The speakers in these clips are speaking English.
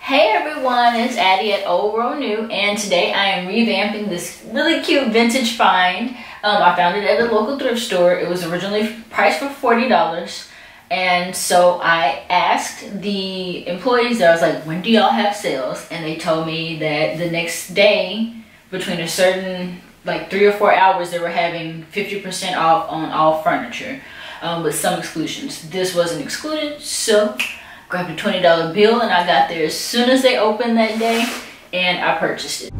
Hey everyone, it's Addie at Old World New, and today I am revamping this really cute vintage find. I found it at a local thrift store. It was originally priced for $40, and so I asked the employees there, I was like, when do y'all have sales? And they told me that the next day, between a certain, like 3 or 4 hours, they were having 50% off on all furniture, with some exclusions. This wasn't excluded, so grabbed a $20 bill and I got there as soon as they opened that day and I purchased it.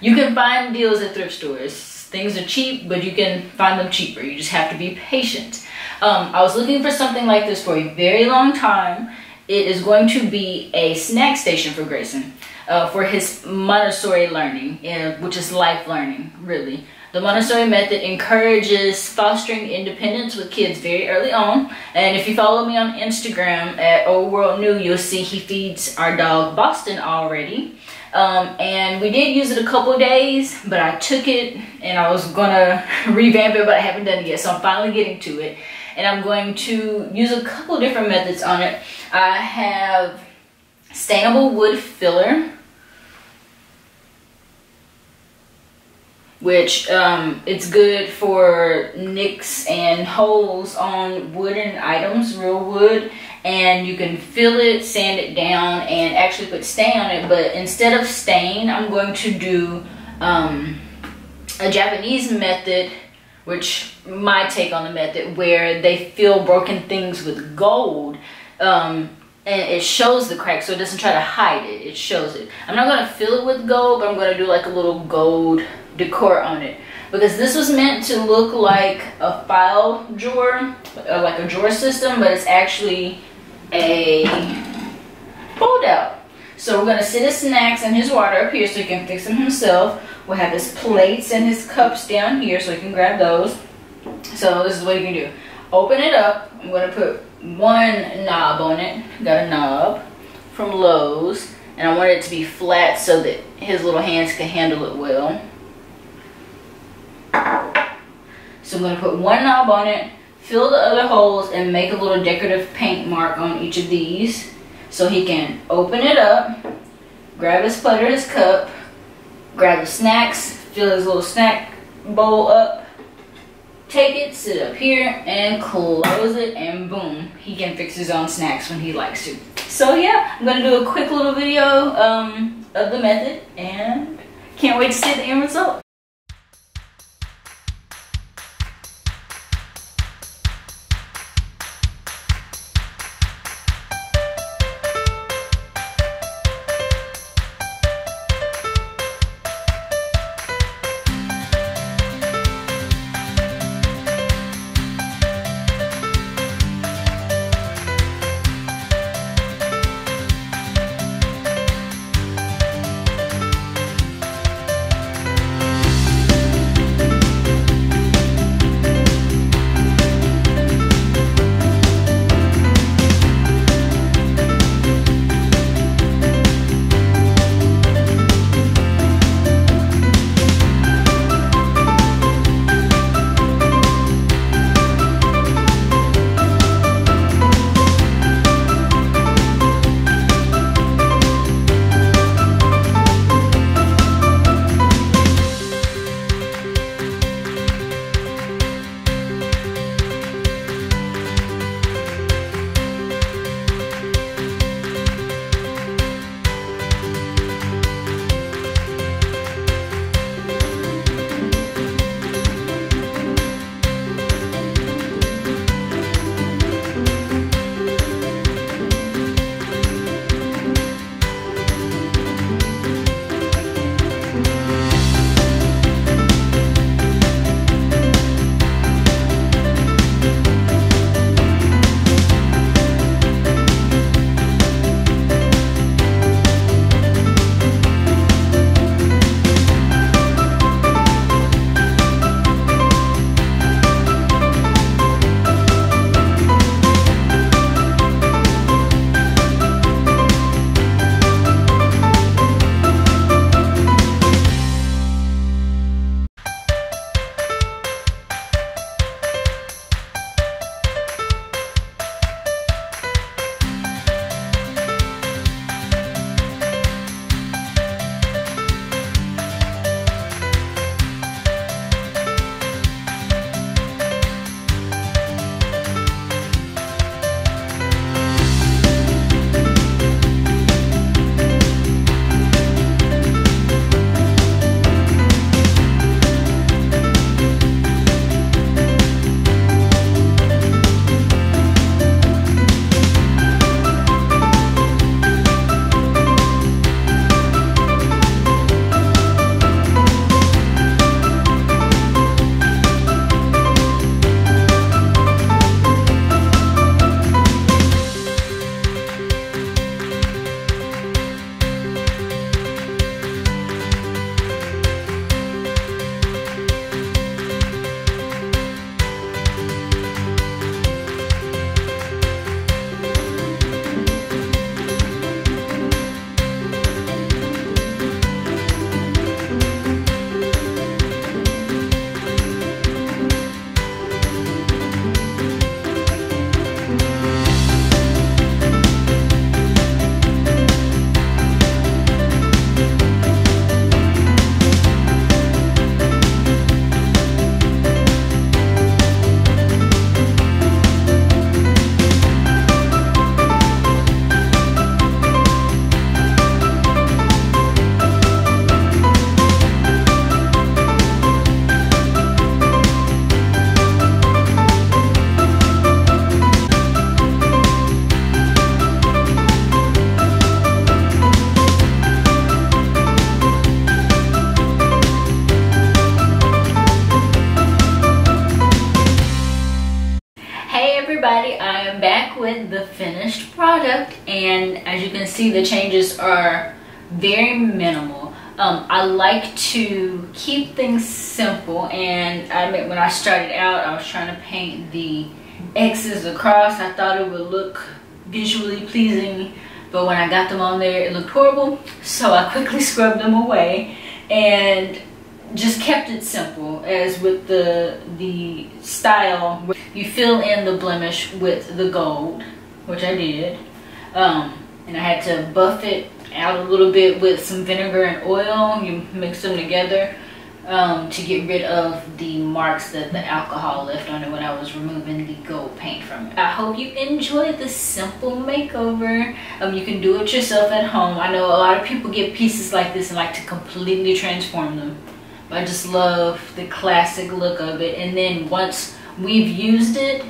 You can find deals at thrift stores. Things are cheap, but you can find them cheaper. You just have to be patient. I was looking for something like this for a very long time. It is going to be a snack station for Grayson. For his Montessori learning, which is life learning, really. The Montessori method encourages fostering independence with kids very early on. And if you follow me on Instagram at Old World New, you'll see he feeds our dog Boston already. And we did use it a couple days, but I took it and I was gonna revamp it, but I haven't done it yet. So I'm finally getting to it. And I'm going to use a couple different methods on it. I have stainable wood filler, which it's good for nicks and holes on wooden items, real wood, and you can fill it, sand it down, and actually put stain on it. But instead of stain, I'm going to do a Japanese method, which my take on the method, where they fill broken things with gold, and it shows the crack, so it doesn't try to hide it, it shows it. I'm not going to fill it with gold, but I'm going to do like a little gold decor on it, because this was meant to look like a file drawer, like a drawer system, but it's actually a fold out. So we're going to sit his snacks and his water up here so he can fix them himself. We'll have his plates and his cups down here so he can grab those. So this is what you can do. Open it up. I'm going to put one knob on it. Got a knob from Lowe's, and I want it to be flat so that his little hands can handle it well. So I'm going to put one knob on it, fill the other holes, and make a little decorative paint mark on each of these so he can open it up, grab his plate or his cup, grab the snacks, fill his little snack bowl up, take it, sit up here, and close it, and boom, he can fix his own snacks when he likes to. So yeah, I'm going to do a quick little video of the method, and can't wait to see the end result. everybody, I am back with the finished product, and as you can see, the changes are very minimal. I like to keep things simple, and I admit when I started out, I was trying to paint the X's across. I thought it would look visually pleasing, but when I got them on there, it looked horrible, so I quickly scrubbed them away and just kept it simple. As with the style, you fill in the blemish with the gold, which I did, and I had to buff it out a little bit with some vinegar and oil. You mix them together to get rid of the marks that the alcohol left on it when I was removing the gold paint from it. I hope you enjoyed this simple makeover. You can do it yourself at home. I know a lot of people get pieces like this and like to completely transform them. I just love the classic look of it, and then once we've used it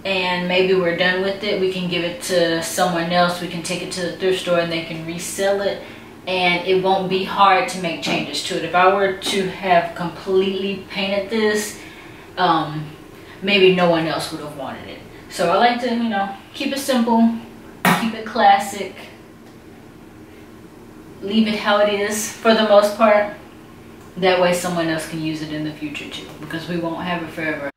and maybe we're done with it, we can give it to someone else. We can take it to the thrift store and they can resell it, and it won't be hard to make changes to it. If I were to have completely painted this, maybe no one else would have wanted it. So I like to, you know, keep it simple, keep it classic, leave it how it is for the most part. That way someone else can use it in the future too, because we won't have it forever.